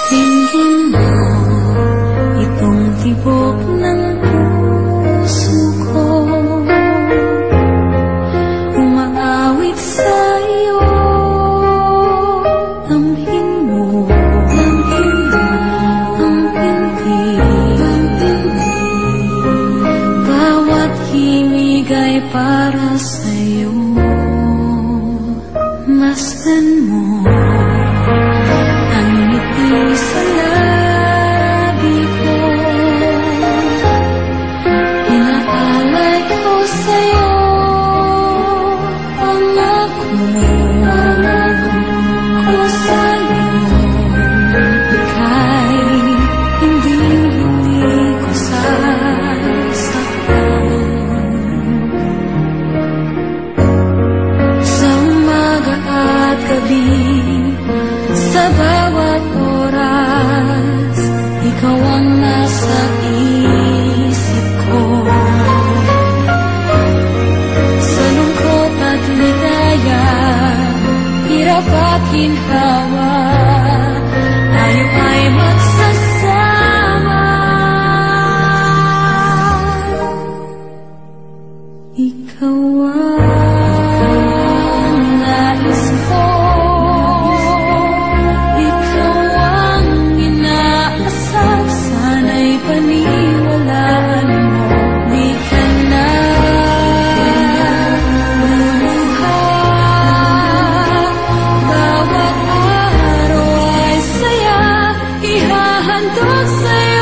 Tingin mo itong tibok ng puso ko, umaawit sa'yo. Damhin mo ang pinti, bawat himig ay para sa'yo. Masdan mo ang ngiti sa labi ko, inaalay ko sa'yo pangako ko sa'yo. Ika'y hindi ko sasaktan. Sa umaga at gabi, sa bawat oras, ikaw ang nasa isip ko. Sa lungkot at ligaya, hirap at ginhawa, tayo ay magsasama. Ikaw ang nais ko, ikaw ang inaasam, sana'y paniwalaan mo. Di ka na luluha, bawat araw ay saya, ihahandog sa'yo.